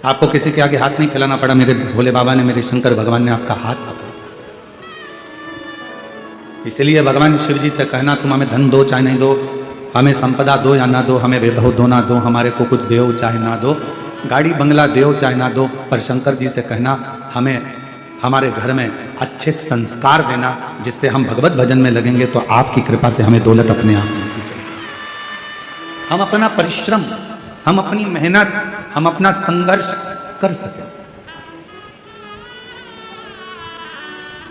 आपको किसी के आगे हाथ नहीं फैलाना पड़ा, मेरे भोले बाबा ने, मेरे शंकर भगवान ने आपका हाथ पकड़ा। इसलिए भगवान शिव जी से कहना, तुम हमें धन दो चाहे नहीं दो, हमें संपदा दो या ना दो, हमें वैभव दो ना दो, हमारे को कुछ दो चाहे ना दो, गाड़ी बंगला दो चाहे ना दो, पर शंकर जी से कहना हमें हमारे घर में अच्छे संस्कार देना, जिससे हम भगवत भजन में लगेंगे तो आपकी कृपा से हमें दौलत अपने आप मिलती चलेगी। हम अपना परिश्रम, हम अपनी मेहनत, हम अपना संघर्ष कर सकें,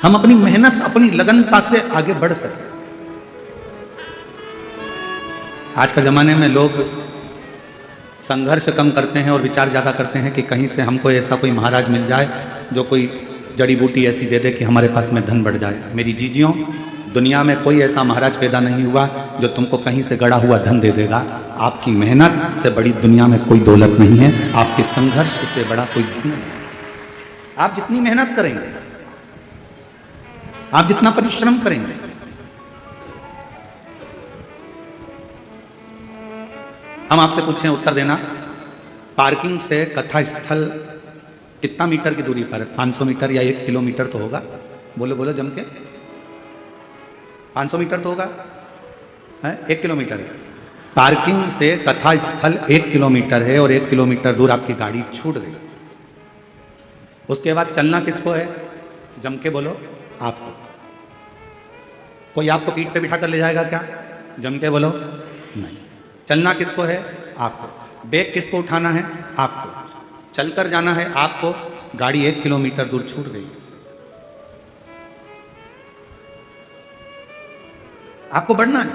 हम अपनी मेहनत, अपनी लगनता से आगे बढ़ सकें। आज के जमाने में लोग संघर्ष कम करते हैं और विचार ज़्यादा करते हैं कि कहीं से हमको ऐसा कोई महाराज मिल जाए जो कोई जड़ी बूटी ऐसी दे दे कि हमारे पास में धन बढ़ जाए। मेरी जीजियों, दुनिया में कोई ऐसा महाराज पैदा नहीं हुआ जो तुमको कहीं से गड़ा हुआ धन दे देगा। आपकी मेहनत से बड़ी दुनिया में कोई दौलत नहीं है, आपके संघर्ष से बड़ा कोई धन नहीं है। आप जितनी मेहनत करेंगे, आप जितना परिश्रम करेंगे, हम आपसे पूछें, उत्तर देना। पार्किंग से कथा स्थल कितना मीटर की दूरी पर है? 500 मीटर या 1 किलोमीटर तो होगा? बोलो बोलो जम के। 500 मीटर तो होगा है? 1 किलोमीटर है। पार्किंग से कथा स्थल 1 किलोमीटर है और 1 किलोमीटर दूर आपकी गाड़ी छूट गई। उसके बाद चलना किसको है? जम के बोलो, आपको। कोई आपको पीठ पे बिठा कर ले जाएगा क्या? जम के बोलो, नहीं। चलना किसको है? आपको। बैग किसको उठाना है? आपको। चलकर जाना है आपको। गाड़ी 1 किलोमीटर दूर छूट गई, आपको बढ़ना है,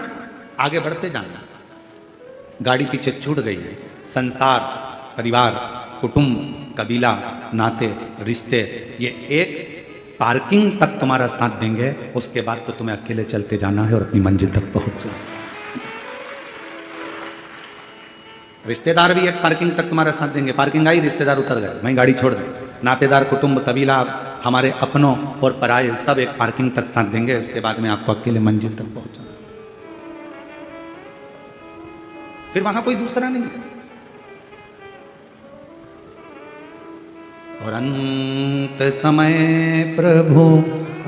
आगे बढ़ते जाना। गाड़ी पीछे छूट गई है। संसार, परिवार, कुटुंब, कबीला, नाते, रिश्ते, ये एक पार्किंग तक तुम्हारा साथ देंगे। उसके बाद तो तुम्हें अकेले चलते जाना है और अपनी मंजिल तक पहुंच जाना। रिश्तेदार भी एक पार्किंग तक तुम्हारा साथ देंगे। पार्किंग आई, रिश्तेदार उतर गए, वहीं गाड़ी छोड़ दें। नातेदार, कुटुंब, कबीला, हमारे अपनों और पराये सब एक पार्किंग तक साथ देंगे। उसके बाद में आपको अकेले मंजिल तक पहुंचना, फिर वहां कोई दूसरा नहीं है। और अंत समय प्रभु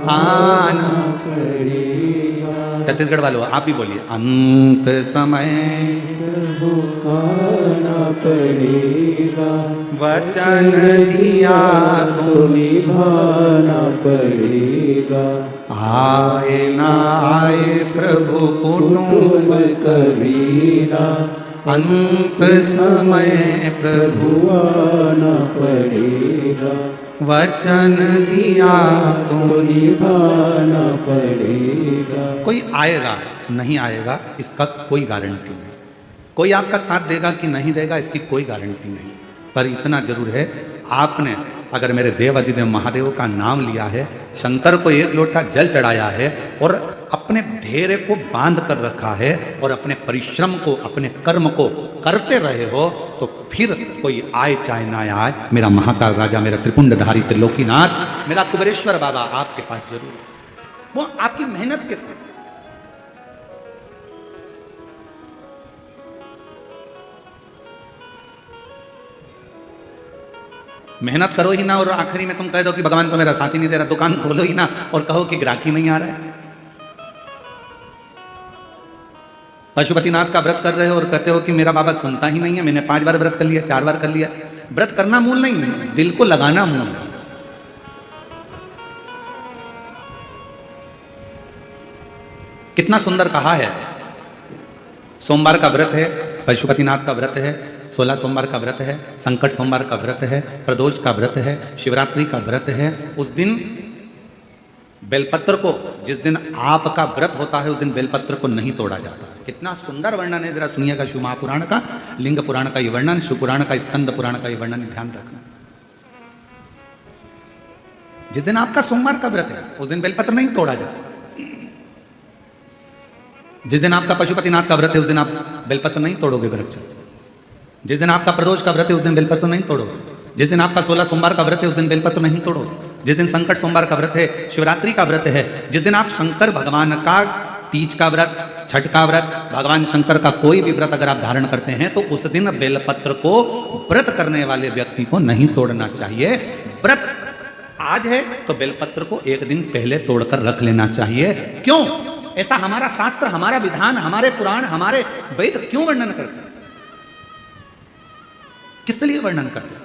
आना पड़ेगा। छत्तीसगढ़ वालों आप भी बोलिए, अंत समय प्रभु आना पड़ेगा, वचन दिया तो निभाना पड़ेगा। आए ना आए प्रभु कुटुंब कबीला, अंत समय प्रभु आना पड़ेगा, वचन दिया तो निभाना पड़ेगा। कोई आएगा नहीं आएगा इसका कोई गारंटी नहीं, कोई आपका साथ देगा कि नहीं देगा इसकी कोई गारंटी नहीं। पर इतना जरूर है, आपने अगर मेरे देव अधिदेव महादेव का नाम लिया है, शंकर को 1 लोटा जल चढ़ाया है और अपने धैर्य को बांध कर रखा है और अपने परिश्रम को, अपने कर्म को करते रहे हो, तो फिर कोई आए चाहे ना आए, मेरा महाकाल राजा, मेरा त्रिपुंडधारी त्रिलोकीनाथ, मेरा कुबेरेश्वर बाबा आपके पास जरूर है। वो आपकी मेहनत के साथ। मेहनत करो ही ना और आखिरी में तुम कह दो कि भगवान तो मेरा साथी नहीं दे रहा। दुकान खोलो ही ना और कहो कि ग्राहकी नहीं आ रहा है। पशुपतिनाथ का व्रत कर रहे हो और कहते हो कि मेरा बाबा सुनता ही नहीं है, मैंने 5 बार व्रत कर लिया, 4 बार कर लिया। व्रत करना मूल नहीं है, दिल को लगाना मूल है। कितना सुंदर कहा है। सोमवार का व्रत है, पशुपतिनाथ का व्रत है, 16 सोमवार का व्रत है, संकट सोमवार का व्रत है, प्रदोष का व्रत है, शिवरात्रि का व्रत है। उस दिन बेलपत्र को, जिस दिन आपका व्रत होता है उस दिन बेलपत्र को नहीं तोड़ा जाता। कितना सुंदर वर्णन है, जरा सुनिएगा शिव महापुराण का, लिंग पुराण का ये वर्णन, शिव पुराण का, स्कंद पुराण का ये वर्णन, ध्यान रखना। जिस दिन आपका सोमवार का व्रत है उस दिन बेलपत्र नहीं तोड़ा जाता। जिस दिन आपका पशुपतिनाथ का व्रत है उस दिन आप बेलपत्र नहीं तोड़ोगे वृक्ष से। जिस दिन आपका प्रदोष का व्रत है उस दिन बेलपत्र नहीं तोड़ोगे। जिस दिन आपका 16 सोमवार का व्रत है उस दिन बेलपत्र नहीं तोड़ोगे। जिस दिन संकट सोमवार का व्रत है, शिवरात्रि का व्रत है, जिस दिन आप शंकर भगवान का तीज का व्रत, छठ का व्रत, भगवान शंकर का कोई भी व्रत अगर आप धारण करते हैं तो उस दिन बेलपत्र को व्रत करने वाले व्यक्ति को नहीं तोड़ना चाहिए। व्रत आज है तो बेलपत्र को एक दिन पहले तोड़कर रख लेना चाहिए। क्यों? ऐसा हमारा शास्त्र, हमारा विधान, हमारे पुराण, हमारे वेद क्यों वर्णन करते हैं? किस लिए वर्णन करते हैं?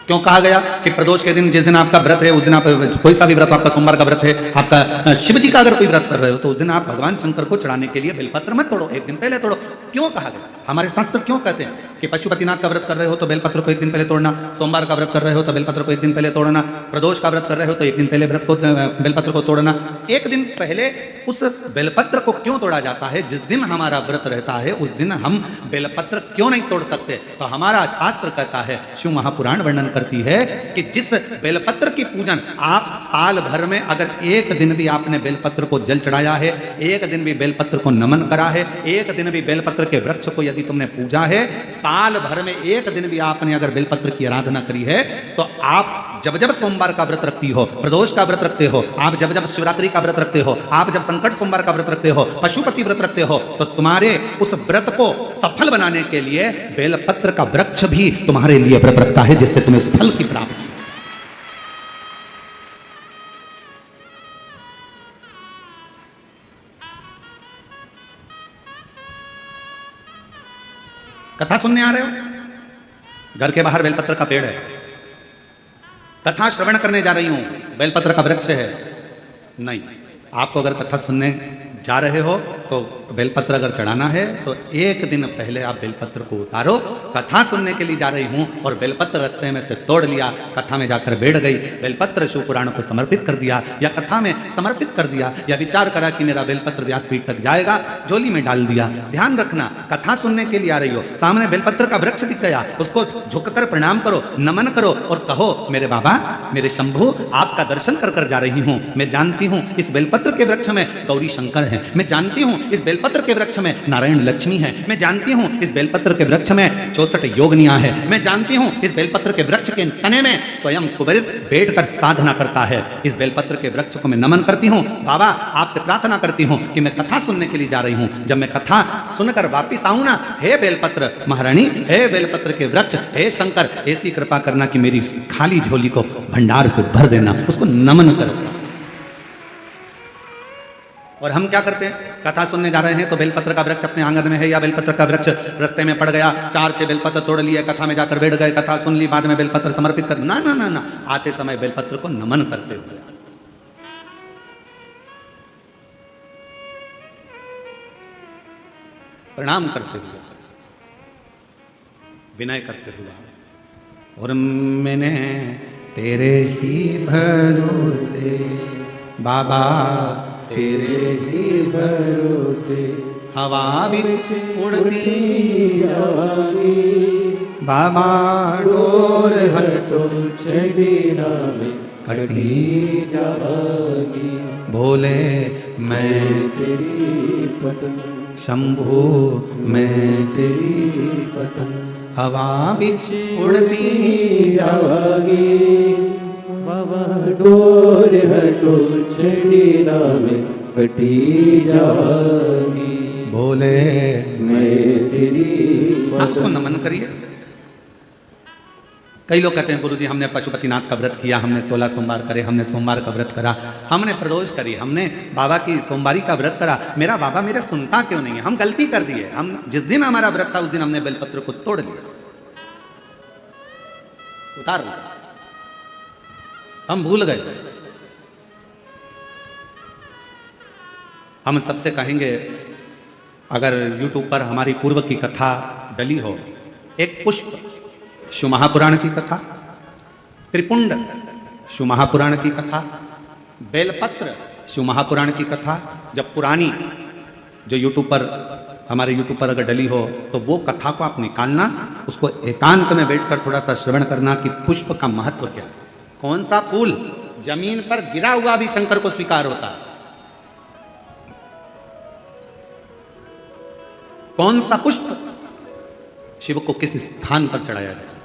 क्यों कहा गया कि प्रदोष के दिन, जिस दिन आपका व्रत है उस दिन आप कोई सा भी व्रत, आपका सोमवार का व्रत है, आपका शिव जी का अगर कोई व्रत कर रहे हो तो उस दिन आप भगवान शंकर को चढ़ाने के लिए बेलपत्र मत तोड़ो, एक दिन पहले तोड़ो। क्यों कहा गया? हमारे शास्त्र क्यों कहते हैं कि पशुपतिनाथ का व्रत कर रहे हो तो बेलपत्र को एक दिन पहले तोड़ना, सोमवार का व्रत कर रहे हो तो बेलपत्र को एक दिन पहले तोड़ना, प्रदोष का व्रत कर रहे हो तो एक दिन पहले व्रत को बेलपत्र को तोड़ना। एक दिन पहले उस बेलपत्र को क्यों तोड़ा जाता है? जिस दिन हमारा व्रत रहता है उस दिन हम बेलपत्र क्यों नहीं तोड़ सकते? तो हमारा शास्त्र कहता है, शिव महापुराण वर्णन करती है कि जिस बेलपत्र की पूजन आप साल भर में अगर एक दिन भी आपने बेलपत्र को जल चढ़ाया है, एक दिन भी बेलपत्र को नमन करा है, एक दिन भी बेलपत्र के वृक्ष को यदि तुमने पूजा है, साल भर में एक दिन भी आपने अगर बेलपत्र की आराधना करी है, तो आप जब जब सोमवार का व्रत रखती हो, प्रदोष का व्रत रखते हो, आप जब जब शिवरात्रि का व्रत रखते हो, आप जब संकट सोमवार का व्रत रखते हो, पशुपति व्रत रखते हो, तो तुम्हारे उस व्रत को सफल बनाने के लिए बेलपत्र का वृक्ष भी तुम्हारे लिए व्रत रखता है, जिससे तुम्हें उस फल की प्राप्ति। कथा सुनने आ रहे हो? घर के बाहर बेलपत्र का पेड़ है, कथा श्रवण करने जा रही हूं, बेलपत्र का वृक्ष है। नहीं, आपको अगर कथा सुनने जा रहे हो तो बेलपत्र अगर चढ़ाना है तो एक दिन पहले आप बेलपत्र को उतारो। कथा सुनने के लिए जा रही हूं और बेलपत्र रास्ते में से तोड़ लिया, कथा में जाकर बैठ गई, बेलपत्र शिव पुराण को समर्पित कर दिया या कथा में समर्पित कर दिया, या विचार करा कि मेरा बेलपत्र व्यासपीठ तक जाएगा, झोली में डाल दिया। ध्यान रखना, कथा सुनने के लिए आ रही हो, सामने बेलपत्र का वृक्ष दिख गया, उसको झुककर प्रणाम करो, नमन करो और कहो, मेरे बाबा, मेरे शंभू, आपका दर्शन कर कर जा रही हूं। मैं जानती हूं इस बेलपत्र के वृक्ष में गौरी शंकर है, मैं जानती हूं इस बेलपत्र के वृक्ष में नारायण लक्ष्मी है, मैं जानती हूं इस बेलपत्र के वृक्ष में 64 योगनियां है, मैं जानती हूं इस बेलपत्र के वृक्ष के तने में स्वयं कुबेर बैठकर साधना करता है। इस बेलपत्र के वृक्ष को मैं नमन करती हूं। बाबा, आपसे प्रार्थना करती हूं कि मैं कथा सुनने के लिए जा रही हूं, जब मैं कथा सुनकर वापिस आऊं ना, हे बेलपत्र महारानी, हे बेलपत्र के वृक्ष, हे शंकर, ऐसी कृपा करना कि मेरी खाली झोली को भंडार से भर देना, उसको नमन कर। और हम क्या करते हैं? कथा सुनने जा रहे हैं तो बेलपत्र का वृक्ष अपने आंगन में है या बेलपत्र का वृक्ष रास्ते में पड़ गया, 4-6 बेलपत्र तोड़ लिए, कथा में जाकर बैठ गए, कथा सुन ली, बाद में बेलपत्र समर्पित कर, ना ना ना ना, आते समय बेलपत्र को नमन करते हुए, प्रणाम करते हुए, विनय करते हुए। और मैंने तेरे ही भरोसे बाबा, तेरे ही भरोसे हवा बिच उड़ती जागी, बाबा डोर हटो चढ़ीना में कटी जागी, बोले मैं तेरी पतंग, शंभू मैं तेरी पतंग, हवा बिच उड़ती जागी, बाबा डोर हटो चढ़ीना में कटी जागी, बोले मैं तेरी। आप उसको नमन करिए। कई लोग कहते हैं गुरुजी हमने पशुपतिनाथ का व्रत किया, हमने 16 सोमवार करे, हमने सोमवार का व्रत करा, हमने प्रदोष करी, हमने बाबा की सोमवारी का व्रत करा, मेरा बाबा मेरे सुनता क्यों नहीं है? हम गलती कर दिए, हम जिस दिन हमारा व्रत था उस दिन हमने बेलपत्र को तोड़ लिया, उतार लिया, हम भूल गए। हम सबसे कहेंगे, अगर YouTube पर हमारी पूर्व की कथा डली हो, एक पुष्प शिव महापुराण की कथा, त्रिपुंड शिव महापुराण की कथा, बेलपत्र शिव महापुराण की कथा, जब पुरानी जो YouTube पर, हमारे YouTube पर अगर डली हो तो वो कथा को आप निकालना, उसको एकांत में बैठकर थोड़ा सा श्रवण करना कि पुष्प का महत्व क्या है। कौन सा फूल जमीन पर गिरा हुआ भी शंकर को स्वीकार होता है, कौन सा पुष्प शिव को किस स्थान पर चढ़ाया जाए,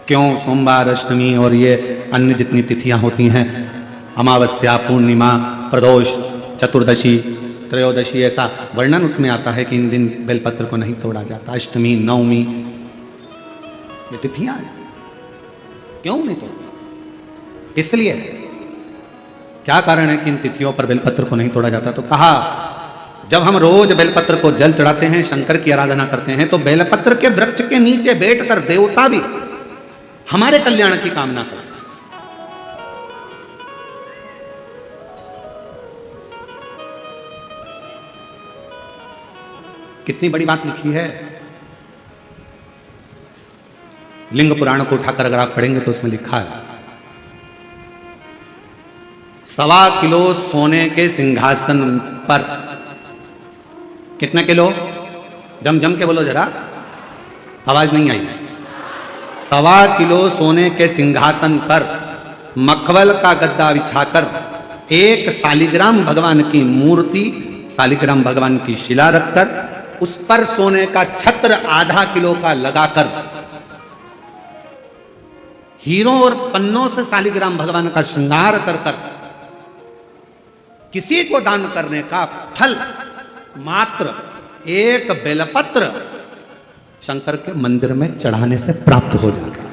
क्यों सोमवार, अष्टमी और ये अन्य जितनी तिथियां होती हैं, अमावस्या, पूर्णिमा, प्रदोष, चतुर्दशी, त्रयोदशी, ऐसा वर्णन उसमें आता है कि इन दिन बेलपत्र को नहीं तोड़ा जाता। अष्टमी, नवमी, ये तिथियां हैं, क्यों नहीं तोड़ा? इसलिए क्या कारण है कि इन तिथियों पर बेलपत्र को नहीं तोड़ा जाता? तो कहा जब हम रोज बेलपत्र को जल चढ़ाते हैं, शंकर की आराधना करते हैं, तो बेलपत्र के वृक्ष के नीचे बैठकर देवता भी हमारे कल्याण की कामना करते हैं। कितनी बड़ी बात लिखी है। लिंग पुराण को उठाकर अगर आप पढ़ेंगे तो उसमें लिखा है 1.25 किलो सोने के सिंहासन पर, कितने किलो? जम जम के बोलो जरा, आवाज नहीं आई। 1.25 किलो सोने के सिंहासन पर मखमल का गद्दा बिछाकर एक शालिग्राम भगवान की मूर्ति, शालिग्राम भगवान की शिला रखकर उस पर सोने का छत्र आधा किलो का लगाकर हीरों और पन्नों से शालिग्राम भगवान का श्रृंगार कर कर किसी को दान करने का फल मात्र एक बेलपत्र शंकर के मंदिर में चढ़ाने से प्राप्त हो जाता है।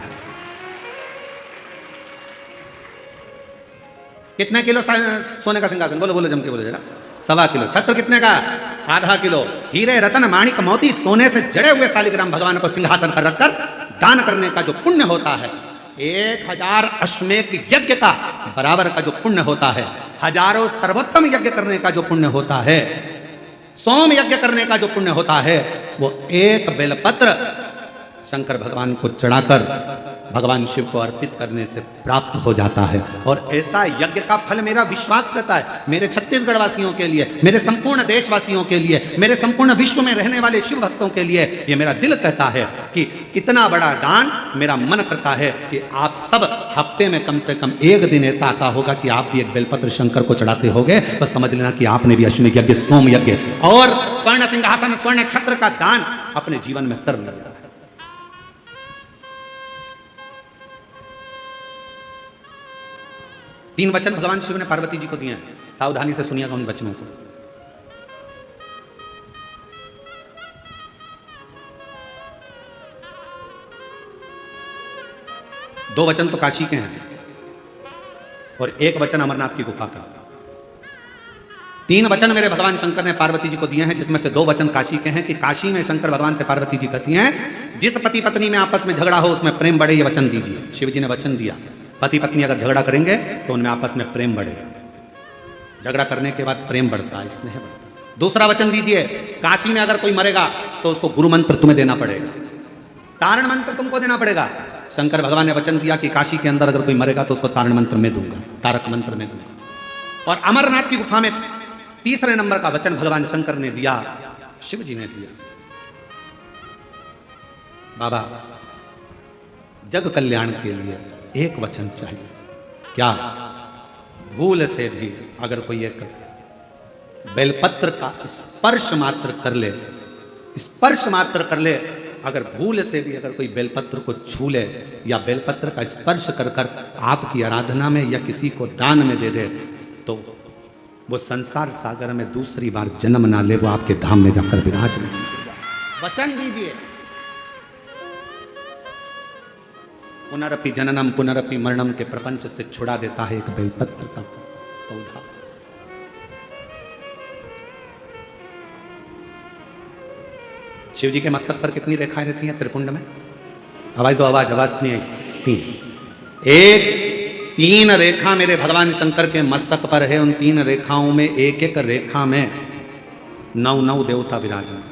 कितने किलो सोने का सिंहासन? बोलो बोलो जम के बोलो जरा। 1.25 किलो। छत्र कितने का? आधा किलो। हीरे, रतन, माणिक, मोती, सोने से जड़े हुए शालिग्राम भगवान को सिंहासन पर रखकर दान करने का जो पुण्य होता है, 1000 अश्वमेध यज्ञ का बराबर का जो पुण्य होता है, हजारों सर्वोत्तम यज्ञ करने का जो पुण्य होता है, सोम यज्ञ करने का जो पुण्य होता है, वो एक बेलपत्र शंकर भगवान को चढ़ाकर भगवान शिव को अर्पित करने से प्राप्त हो जाता है। और ऐसा यज्ञ का फल मेरा विश्वास करता है, मेरे छत्तीसगढ़ वासियों के लिए, मेरे संपूर्ण देशवासियों के लिए, मेरे संपूर्ण विश्व में रहने वाले शिव भक्तों के लिए, ये मेरा दिल कहता है कि इतना बड़ा दान मेरा मन करता है कि आप सब हफ्ते में कम से कम एक दिन ऐसा आता होगा कि आप भी एक बेलपत्र शंकर को चढ़ाते होगे, तो समझ लेना कि आपने भी अश्वमेध यज्ञ, सोम यज्ञ और स्वर्ण सिंहासन, स्वर्ण छत्र का दान अपने जीवन में कर लिया। तीन वचन भगवान शिव ने पार्वती जी को दिए हैं, सावधानी से सुनिएगा उन वचनों को। दो वचन तो काशी के हैं और एक वचन अमरनाथ की गुफा का। 3 वचन मेरे भगवान शंकर ने पार्वती जी को दिए हैं, जिसमें से 2 वचन काशी के हैं कि काशी में शंकर भगवान से पार्वती जी कहती हैं, जिस पति पत्नी में आपस में झगड़ा हो उसमें प्रेम बढ़े, ये वचन दीजिए। शिव जी ने वचन दिया, पति पत्नी अगर झगड़ा करेंगे तो उनमें आपस में प्रेम बढ़ेगा, झगड़ा करने के बाद प्रेम बढ़ता है, स्नेह बढ़ता है। दूसरा वचन दीजिए, काशी में अगर कोई मरेगा तो उसको गुरु मंत्र तुम्हें देना पड़ेगा, तारण मंत्र तुमको देना पड़ेगा। शंकर भगवान ने वचन दिया कि काशी के अंदर अगर कोई मरेगा तो उसको तारण मंत्र में दूंगा, तारक मंत्र में दूंगा। और अमरनाथ की गुफा में तीसरे नंबर का वचन भगवान शंकर ने दिया, शिव जी ने दिया, बाबा जग कल्याण के लिए एक वचन चाहिए। क्या? भूल से भी अगर कोई एक बेलपत्र का स्पर्श मात्र कर ले, स्पर्श मात्र कर ले, अगर भूल से भी अगर कोई बेलपत्र को छू ले या बेलपत्र का स्पर्श कर कर आपकी आराधना में या किसी को दान में दे दे, तो वो संसार सागर में दूसरी बार जन्म ना ले, वो आपके धाम में जाकर विराजमान होगा। वचन दीजिए। पुनरपि जननम पुनरपि मरणम के प्रपंच से छुड़ा देता है एक बेलपत्र का पौधा। शिव जी के मस्तक पर कितनी रेखाएं रहती हैं त्रिपुंड में? आवाज दो, आवाज नहीं आई। 3 3 रेखा मेरे भगवान शंकर के मस्तक पर है। उन 3 रेखाओं में एक एक रेखा में 9 देवता विराजमान।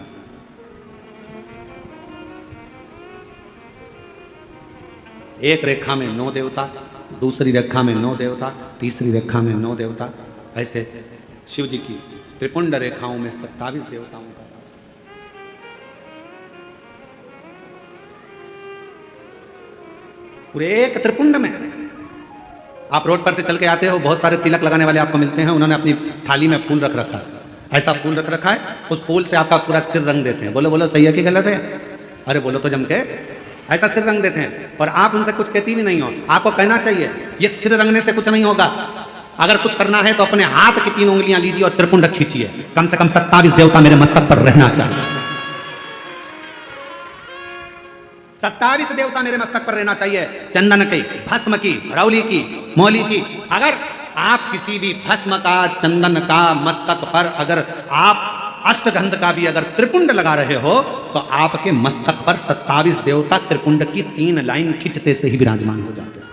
एक रेखा में 9 देवता, दूसरी रेखा में 9 देवता, तीसरी रेखा में 9 देवता, ऐसे शिव जी की त्रिपुंड रेखाओं में 27 देवताओं का। पूरे एक त्रिपुंड में आप रोड पर से चल के आते हो, बहुत सारे तिलक लगाने वाले आपको मिलते हैं, उन्होंने अपनी थाली में फूल रख रखा है, ऐसा फूल रख रखा है, उस फूल से आपका पूरा सिर रंग देते हैं। बोलो बोलो, सही है कि गलत है? अरे बोलो तो जम के। ऐसा सिर रंग देते हैं और आप उनसे कुछ कहती भी नहीं हो। आपको कहना चाहिए ये सिर रंगने से कुछ नहीं होगा, अगर कुछ करना है तो अपने हाथ की 3 उंगलियां लीजिए और त्रिपुंड खींचिए। कम से कम 27 देवता मेरे मस्तक पर रहना चाहिए। 27 देवता मेरे मस्तक पर रहना चाहिए। चंदन की, भस्म की, रौली की, मौली की। अगर आप किसी भी भस्म का, चंदन का मस्तक पर अगर आप अष्टगंध का भी अगर त्रिपुंड लगा रहे हो तो आपके मस्तक पर 27 देवता त्रिपुंड की 3 लाइन खींचते से ही विराजमान हो जाते हैं।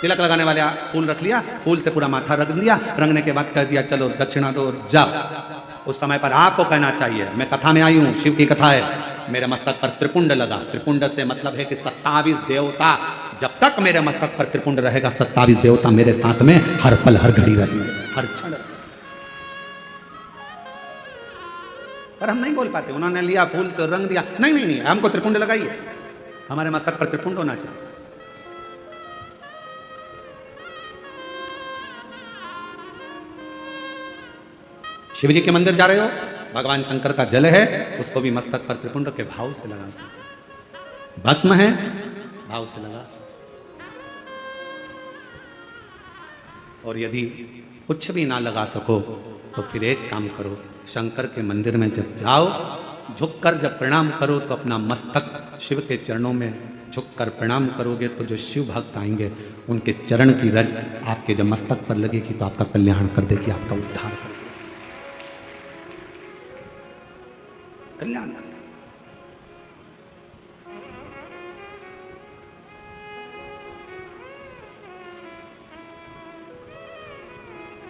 तिलक लगाने वाले फूल रख लिया, फूल से पूरा माथा रंग दिया, रंगने के बाद कह दिया चलो दक्षिणा दो जाओ। उस समय पर आपको कहना चाहिए, मैं कथा में आई हूं, शिव की कथा है, मेरे मस्तक पर त्रिपुंड लगा। त्रिपुंड से मतलब है कि 27 देवता, जब तक मेरे मस्तक पर त्रिपुंड रहेगा 27 देवता मेरे साथ में हर पल हर घड़ी रहेंगे, हर क्षण। पर हम नहीं बोल पाते, उन्होंने लिया फूल से रंग दिया, नहीं नहीं नहीं हमको त्रिपुंड लगाइए, हमारे मस्तक पर त्रिपुंड होना चाहिए। शिव जी के मंदिर जा रहे हो, भगवान शंकर का जल है, उसको भी मस्तक पर त्रिपुंड के भाव से लगा सकते। भस्म है, भाव से लगा सकते। और यदि कुछ भी ना लगा सको तो फिर एक काम करो, शंकर के मंदिर में जब जाओ, झुककर जब प्रणाम करो तो अपना मस्तक शिव के चरणों में झुककर प्रणाम करोगे तो जो शिव भक्त आएंगे उनके चरण की रज आपके जब मस्तक पर लगेगी तो आपका कल्याण कर देगी, आपका उद्धार कर देगी, कल्याण कर देगी।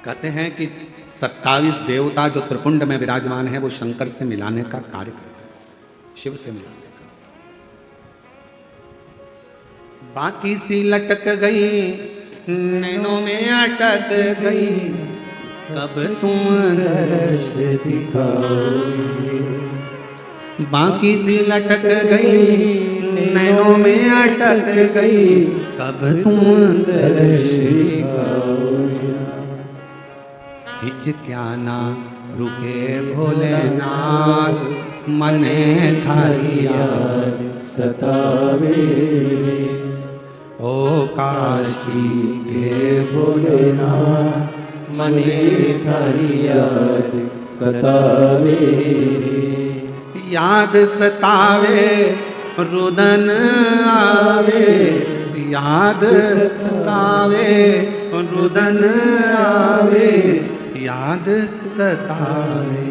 कहते हैं कि 27 देवता जो त्रिपुंड में विराजमान है वो शंकर से मिलाने का कार्य करते हैं, शिव से मिलाने का। बाकी सी लटक गई नैनों में अटक गई, कब तुम दर्श दिखाओगे। बाकी सी लटक गई नैनों में अटक गई, कब तुम दर्श दिखाओगे। हिच क्या ना रुके भोलेनाथ, मने थारी याद सतावे। ओ काशी के भोलेनाथ, मने थारी याद सतावे। याद सतावे रुदन आवे, याद सतावे रुदन आवे, याद सतावे।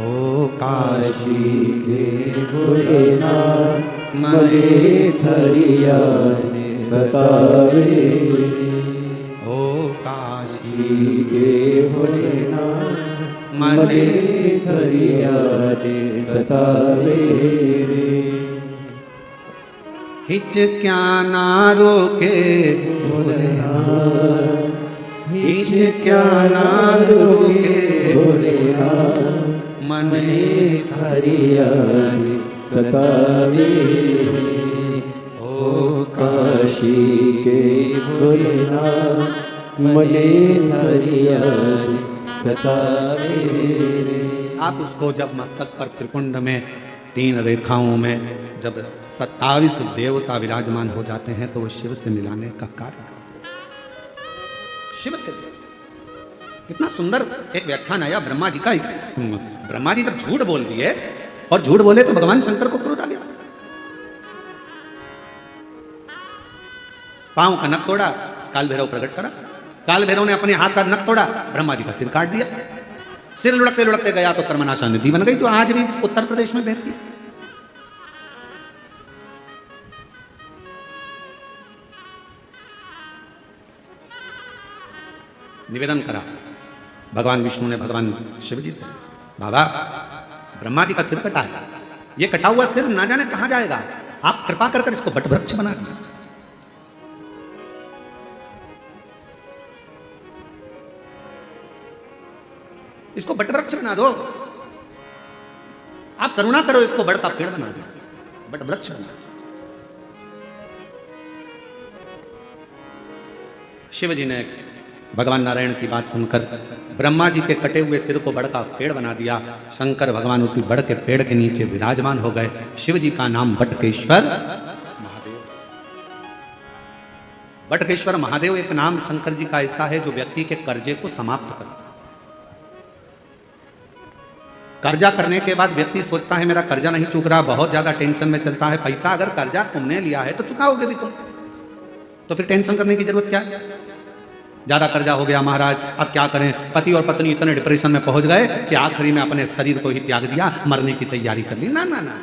ओ काशी के भोलेनाथ, मने थारी याद सतावे। ओ काशी के भोलेनाथ, मने थारी याद सतावे। हिच क्या ना रोके भोलेनाथ, हिच क्या ना रोके भोलेनाथ, मने थारी याद सतावे। ओ काशी के भोलेनाथ, मने थारी याद सतावे। आप उसको जब मस्तक पर त्रिपुंड में 3 रेखाओं में जब 27 देवता विराजमान हो जाते हैं तो वो शिव से मिलाने का कार्य करते हैं। शिव से कितना सुंदर एक व्याख्यान आया ब्रह्मा जी का। ब्रह्मा जी जब झूठ बोल दिए और झूठ बोले तो भगवान शंकर को क्रोध आ गया। पांव का नख तोड़ा, काल भैरव प्रकट करा। काल भैरव ने अपने हाथ का नख तोड़ा, ब्रह्मा जी का सिर काट दिया। सिर लुढ़कते लुढ़कते गया तो कर्मनाशा नदी बन गई, जो आज भी उत्तर प्रदेश में बहती है। निवेदन करा भगवान विष्णु ने भगवान शिव जी से, बाबा ब्रह्मा जी का सिर कटा है, ये कटा हुआ सिर ना जाने कहां जाएगा, आप कृपा कर इसको वट वृक्ष बना दीजिए। इसको वट वृक्ष बना दो, आप करुणा करो, इसको बढ़ता पेड़ बना दो, वट वृक्ष बना दो। शिव जी ने भगवान नारायण की बात सुनकर ब्रह्मा जी के कटे हुए सिर को बड़ का पेड़ बना दिया। शंकर भगवान उसी बड़ के पेड़ के नीचे विराजमान हो गए। शिव जी का नाम बटकेश्वर महादेव। बटकेश्वर महादेव एक नाम शंकर जी का ऐसा है जो व्यक्ति के कर्जे को समाप्त करता है। कर्जा करने के बाद व्यक्ति सोचता है मेरा कर्जा नहीं चूक रहा, बहुत ज्यादा टेंशन में चलता है। पैसा अगर कर्जा तुमने लिया है तो चुकाओगे भी तुम, तो फिर टेंशन करने की जरूरत क्या है? ज्यादा कर्जा हो गया महाराज, अब क्या करें? पति और पत्नी इतने डिप्रेशन में पहुंच गए कि आखिरी में अपने शरीर को ही त्याग दिया, मरने की तैयारी कर ली। ना ना ना,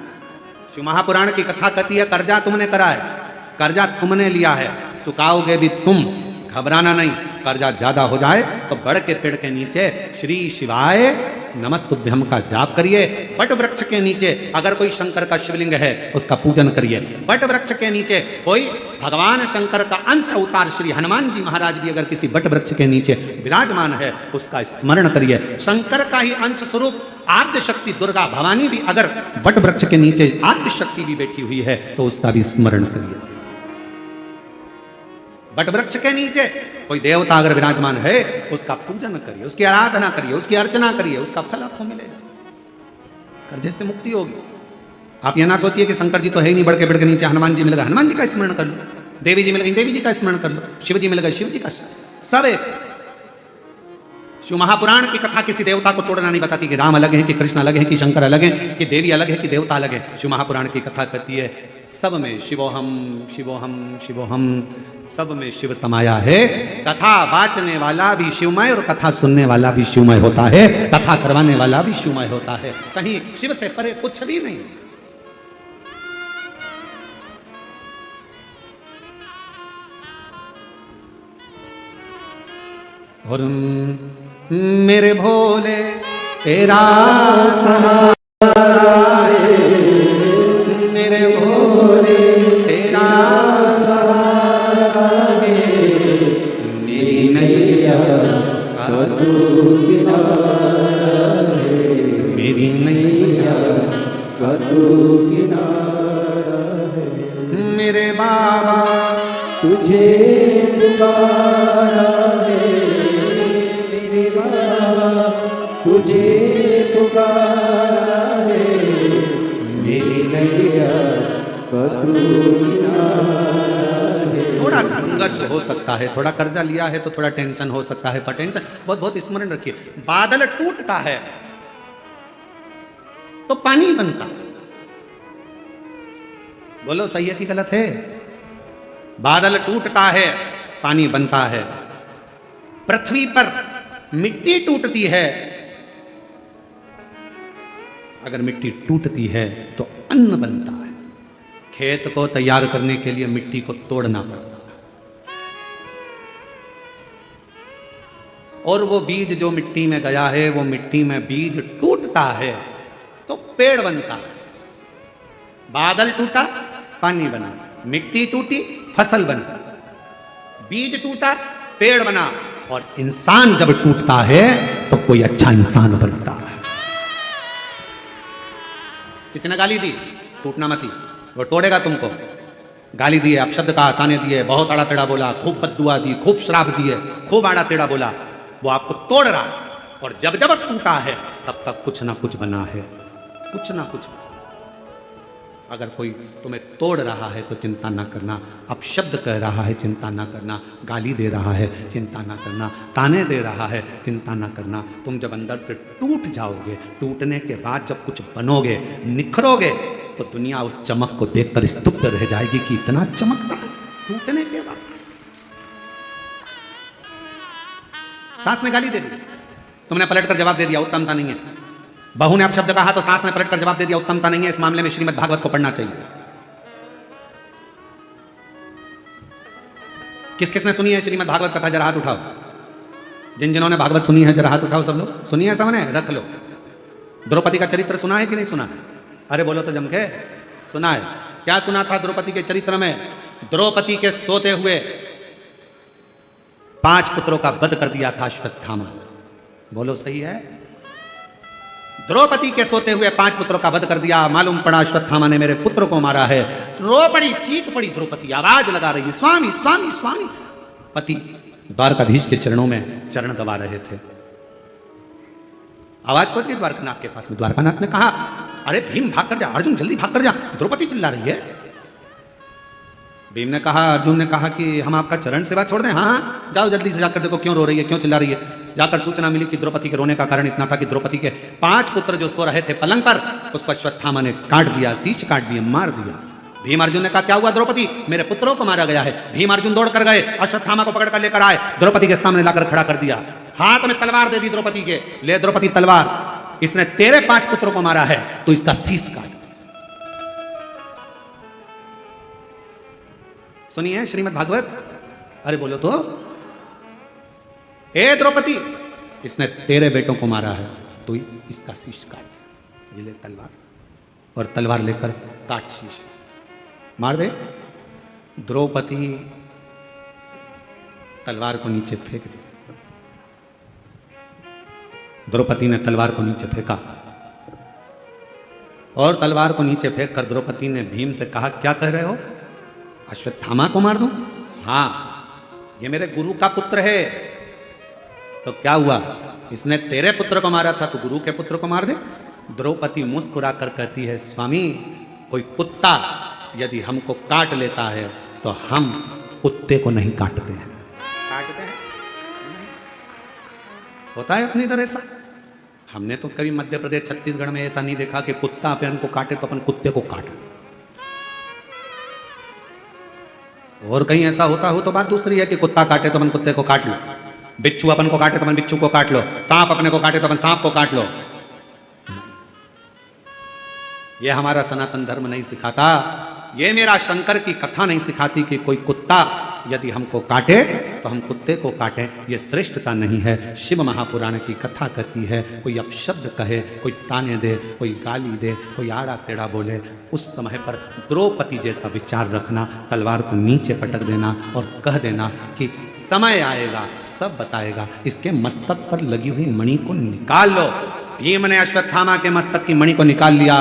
शिव महापुराण की कथा कहती है कर्जा तुमने करा है, कर्जा तुमने लिया है, चुकाओगे भी तुम, घबराना नहीं। कर्जा ज्यादा हो जाए तो बड़ के पेड़ के नीचे श्री शिवाय नमस्तुभ्यम का जाप करिए। बट वृक्ष के नीचे अगर कोई शंकर का शिवलिंग है उसका पूजन करिए। बट वृक्ष के नीचे कोई भगवान शंकर का अंश अवतार श्री हनुमान जी महाराज भी अगर किसी बट वृक्ष के नीचे विराजमान है उसका स्मरण करिए। शंकर का ही अंश स्वरूप आद्य शक्ति दुर्गा भवानी भी अगर बट वृक्ष के नीचे आद्य शक्ति भी बैठी हुई है तो उसका भी स्मरण करिए। बट वृक्ष के नीचे कोई देवता अगर विराजमान है उसका पूजन करिए, उसकी आराधना करिए, उसकी अर्चना करिए, उसका फल आपको मिलेगा, कर्जे से मुक्ति होगी। आप यह ना सोचिए कि शंकर जी तो है ही नहीं, बढ़ के नीचे हनुमान जी मिल गए, हनुमान जी का स्मरण कर लो, देवी जी मिल गई, देवी जी का स्मरण कर लो, शिव जी मिल गए, शिव जी का, सब एक। शिव महापुराण की कथा किसी देवता को तोड़ना नहीं बताती कि राम अलग है कि कृष्ण अलग है कि शंकर अलग है कि देवी अलग है कि देवता अलग है। शिव महापुराण की कथा कहती है सब में शिवोहम शिवोहम शिवोहम, सब में शिव समाया है। कथा वाचने वाला भी शिवमय और कथा सुनने वाला भी शिवमय होता है, कथा करवाने वाला भी शिवमय होता है, कहीं शिव से परे कुछ भी नहीं। और मेरे भोले तेरा सहारा है, मेरे भोले तेरा सहारा है, मेरी नैया का तू किनारा है, मेरी नैया का तू किनारा है। मेरे बाबा तुझे पुकारा है, तुझे पुकारा है, मेरी नैया का तू किनारा है। थोड़ा संघर्ष हो सकता है, थोड़ा कर्जा लिया है तो थोड़ा टेंशन हो सकता है, पर टेंशन बहुत बहुत स्मरण रखिए। बादल टूटता है तो पानी बनता, बोलो सही है कि गलत है? बादल टूटता है पानी बनता है। पृथ्वी पर मिट्टी टूटती है, अगर मिट्टी टूटती है तो अन्न बनता है। खेत को तैयार करने के लिए मिट्टी को तोड़ना पड़ता है, और वो बीज जो मिट्टी में गया है वो मिट्टी में बीज टूटता है तो पेड़ बनता है। बादल टूटा पानी बना, मिट्टी टूटी फसल बनी, बीज टूटा पेड़ बना, और इंसान जब टूटता है तो कोई अच्छा इंसान बनता है। किसी ने गाली दी, टूटना मत ही, वो तोड़ेगा तुमको। गाली दिए, अपशब्द कहा, ताने दिए, बहुत आड़ा टेढ़ा बोला, खूब बद्दुआ दी, खूब श्राप दिए, खूब आड़ा टेढ़ा बोला, वो आपको तोड़ रहा, और जब जब टूटा है तब तक कुछ ना कुछ बना है, कुछ ना कुछ। अगर कोई तुम्हें तोड़ रहा है तो चिंता ना करना, अपशब्द कह रहा है चिंता ना करना, गाली दे रहा है चिंता ना करना, ताने दे रहा है चिंता ना करना। तुम जब अंदर से टूट जाओगे, टूटने के बाद जब कुछ बनोगे, निखरोगे, तो दुनिया उस चमक को देखकर स्तब्ध रह जाएगी कि इतना चमकता है टूटने के बाद। सास ने गाली दे दी, तुमने पलटकर जवाब दे दिया, उत्तमता नहीं है। बहू ने अपशब्द कहा तो सास ने पलटकर जवाब दे दिया, उत्तमता नहीं है। इस मामले में श्रीमद् भागवत को पढ़ना चाहिए। किस किसने सुनी है श्रीमद् भागवत कथा? जरा हाथ उठाओ। जिन जिन्होंने भागवत सुनी है जरा हाथ उठाओ। सब लोग सुनी है? सबने रख लो। द्रौपदी का चरित्र सुना है कि नहीं सुना है? अरे बोलो तो जम के। सुना है? क्या सुना था द्रौपदी के चरित्र में? द्रौपदी के सोते हुए 5 पुत्रों का वध कर दिया था अश्वत्थामा। बोलो सही है? द्रौपदी के सोते हुए 5 पुत्रों का वध कर दिया। मालूम पड़ा अश्वत्थामा ने मेरे पुत्र को मारा है। रो पड़ी, चीख पड़ी द्रौपदी, आवाज लगा रही है, स्वामी स्वामी स्वामी। पति द्वारकाधीश के चरणों में चरण दबा रहे थे। आवाज पहुंच गई द्वारकानाथ के पास में। द्वारकानाथ ने कहा, अरे भीम भाग कर जा, अर्जुन जल्दी भाग कर जा, द्रौपदी चिल्ला रही है। भीम ने कहा, अर्जुन ने कहा कि हम आपका चरण सेवा छोड़ दें? हाँ हाँ जाओ जल्दी से जाकर देखो क्यों रो रही है, क्यों चिल्ला रही है। जाकर सूचना मिली कि द्रौपदी के रोने का कारण इतना था कि द्रौपदी के 5 पुत्र जो सो रहे थे पलंग पर, उसको अश्वत्थामा ने काट दिया, शीश काट दिया, मार दिया। भीम अर्जुन ने कहा क्या हुआ द्रौपदी? मेरे पुत्रों को मारा गया है। भीम अर्जुन दौड़ कर गए, अश्वत्थामा को पकड़ कर लेकर आए, द्रौपदी के सामने लाकर खड़ा कर दिया, हाथ में तलवार दे दी द्रौपदी के, ले द्रौपदी तलवार, इसने तेरे 5 पुत्रों को मारा है तो इसका शीश काट। सुनिए श्रीमद् भागवत। अरे बोलो तो, हे द्रौपदी, इसने तेरे बेटों को मारा है तो इसका शीश काट। ये ले तलवार, और तलवार लेकर काट शीश, मार दे। द्रौपदी तलवार को नीचे फेंक दी। द्रौपदी ने तलवार को नीचे फेंका, और तलवार को नीचे फेंक कर द्रौपदी ने भीम से कहा क्या कह रहे हो? अश्वत्थामा को मार दूं? हाँ, ये मेरे गुरु का पुत्र है। तो क्या हुआ? इसने तेरे पुत्र को मारा था तो गुरु के पुत्र को मार दे। द्रौपदी मुस्कुराकर कहती है, स्वामी, कोई कुत्ता यदि हमको काट लेता है तो हम कुत्ते को नहीं काटते हैं। काटते हैं? होता है अपनी तरह ऐसा? हमने तो कभी मध्य प्रदेश छत्तीसगढ़ में ऐसा नहीं देखा कि कुत्ता अपन को काटे तो अपन कुत्ते को काट लें। और कहीं ऐसा होता हो तो बात दूसरी है कि कुत्ता काटे तो अपन कुत्ते को काट लो, बिच्छू अपन को काटे तो अपन बिच्छू को काट लो, सांप अपने को काटे तो अपन सांप को काट लो। ये हमारा सनातन धर्म नहीं सिखाता, ये मेरा शंकर की कथा नहीं सिखाती कि कोई कुत्ता यदि हमको काटे तो हम कुत्ते को काटें। ये श्रेष्ठता नहीं है। शिव महापुराण की कथा कहती है, कोई अपशब्द कहे, कोई ताने दे, कोई गाली दे, कोई आड़ा टेढ़ा बोले, उस समय पर द्रौपदी जैसा विचार रखना, तलवार को नीचे पटक देना और कह देना कि समय आएगा सब बताएगा, इसके मस्तक पर लगी हुई मणि को निकाल लो। भीम ने अश्वत्थामा के मस्तक की मणि को निकाल लिया।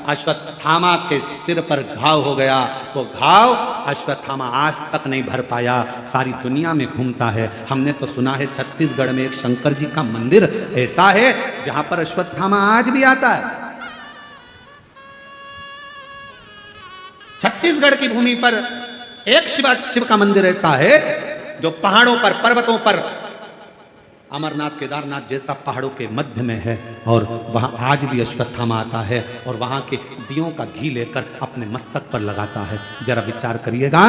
अश्वत्थामा के सिर पर घाव हो गया। वो घाव अश्वत्थामा आज तक नहीं भर पाया, सारी दुनिया में घूमता है। हमने तो सुना है छत्तीसगढ़ में एक शंकर जी का मंदिर ऐसा है जहां पर अश्वत्थामा आज भी आता है। छत्तीसगढ़ की भूमि पर एक शिव का मंदिर ऐसा है जो पहाड़ों पर, पर्वतों पर, अमरनाथ केदारनाथ जैसा पहाड़ों के मध्य में है, और वहां आज भी अश्वत्थामा आता है और वहां के दियों का घी लेकर अपने मस्तक पर लगाता है। जरा विचार करिएगा,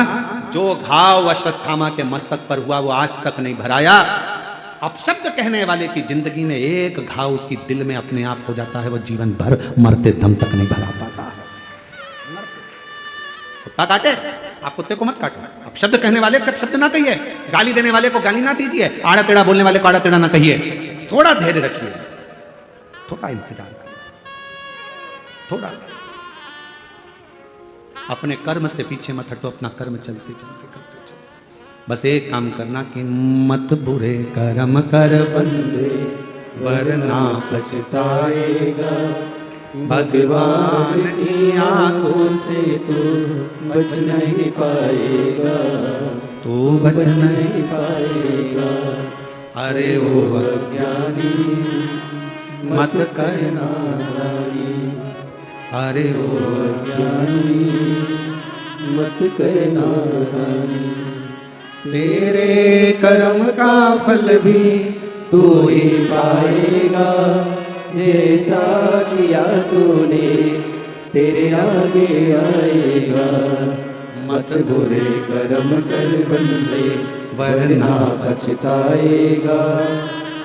जो घाव अश्वत्थामा के मस्तक पर हुआ वो आज तक नहीं भराया। अपशब्द कहने वाले की जिंदगी में एक घाव उसकी दिल में अपने आप हो जाता है, वो जीवन भर मरते दम तक नहीं भरा पाता है। कुत्ता काटे, आप कुत्ते को मत काटो। अब शब्द कहने वाले से शब्द ना कहिए, गाली देने वाले को गाली ना दीजिए, आड़ा टेढ़ा बोलने वाले को आड़ा टेढ़ा ना कहिए। थोड़ा धैर्य रखिए, थोड़ा इंतजार करिए, थोड़ा अपने कर्म से पीछे मत हटो, अपना कर्म चलते चलते करते चलो। बस एक काम करना कि मत बुरे कर्म कर बंदे वरना पछताएगा, भगवान की आंखों से तू बच नहीं पाएगा, तू बच नहीं पाएगा। अरे ओ अज्ञानी मत करना नादानी, अरे ओ अज्ञानी मत करना नादानी। तेरे कर्म का फल भी तू ही पाएगा, जैसा किया तूने तेरे आगे आएगा। मत बुरे कर्म कर बंदे वरना पछताएगा,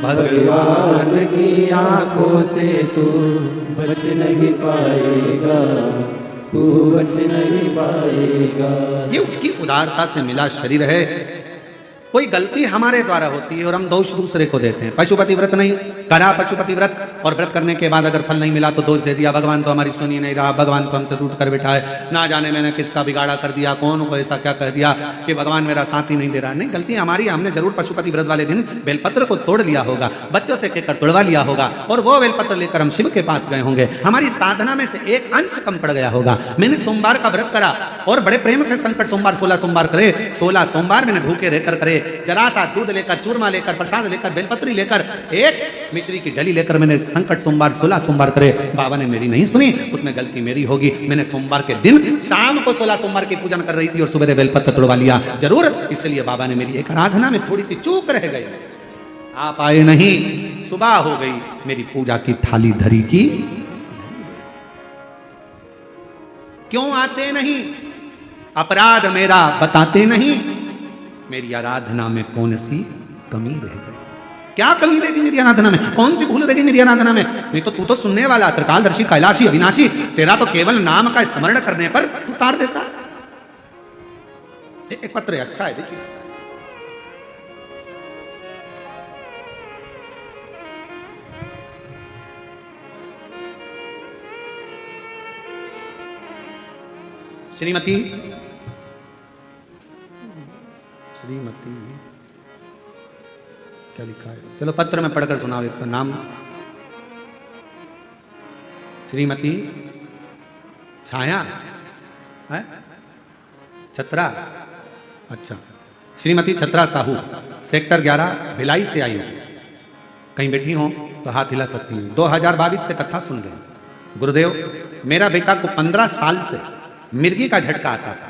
भगवान की आंखों से तू बच नहीं पाएगा, तू बच नहीं पाएगा। ये उसकी उदारता से मिला शरीर है। कोई गलती हमारे द्वारा होती है और हम दोष दूसरे को देते हैं। पशुपति व्रत नहीं करा, पशुपति व्रत, और व्रत करने के बाद अगर फल नहीं मिला तो दोष दे दिया, भगवान तो हमारी सुनी नहीं रहा, भगवान तो हमसे रूठ कर बैठा है, ना जाने मैंने किसका बिगाड़ा कर दिया, कौन को ऐसा क्या कह दिया कि भगवान मेरा साथ ही नहीं दे रहा। नहीं, गलती हमारी, हमने जरूर पशुपति व्रत वाले दिन बेलपत्र को तोड़ लिया होगा, बच्चों से कहकर तोड़वा लिया होगा, और वो बेलपत्र लेकर हम शिव के पास गए होंगे। हमारी साधना में से एक अंश कम पड़ गया होगा। मैंने सोमवार का व्रत करा, और बड़े प्रेम से संकट सोमवार 16 सोमवार करे। 16 सोमवार मैंने भूखे रहकर करे, जरा सा दूध लेकर, चूरमा लेकर, प्रसाद लेकर, बेलपत्री लेकर, एक मिश्री की डली लेकर मैंने संकट सोमवार 16 सोमवार करे। बाबा ने मेरी नहीं सुनी, उसमें गलती मेरी होगी। मैंने सोमवार के दिन शाम को 16 सोमवार की पूजन कर रही थी और सुबह बेलपत्र तोड़वा लिया जरूर, इसलिए बाबा ने मेरी एक आराधना में थोड़ी सी चूक रह गई। आप आए नहीं, सुबह हो गई, मेरी पूजा की थाली धरी की। क्यों आते नहीं? अपराध मेरा बताते नहीं। मेरी आराधना में कौन सी कमी रह गई? क्या कमी रहेगी मेरी आराधना में? कौन सी भूल रहेगी मेरी आराधना में? नहीं तो तू तो सुनने वाला, त्रिकालदर्शी, कैलाशी, अविनाशी, तेरा तो केवल नाम का स्मरण करने पर तू तार देता। एक पत्र है, अच्छा है, देखिए। श्रीमती क्या लिखा है? चलो पत्र में पढ़कर सुनाओ। एक तो नाम श्रीमती छाया है, छत्रा, अच्छा, श्रीमती छत्रा साहू, सेक्टर 11 भिलाई से आई हो। कहीं बैठी हो तो हाथ हिला सकती हैं। 2022 से कथा सुन रहे। गुरुदेव, मेरा बेटा को 15 साल से मिर्गी का झटका आता था।